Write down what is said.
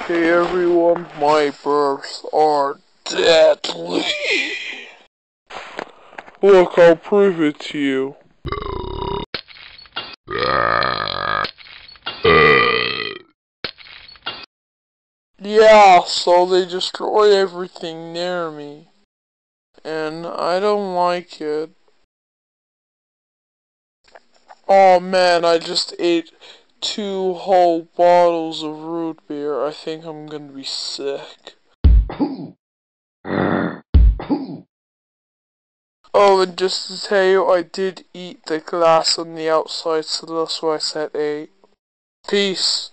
Hey everyone, my burps are deadly. Look, I'll prove it to you. Yeah, so they destroy everything near me. And I don't like it. Oh man, I just ate 2 whole bottles of root beer. I think I'm gonna be sick. Oh, and just to tell you, I did eat the glass on the outside, so that's why I said 8. Peace.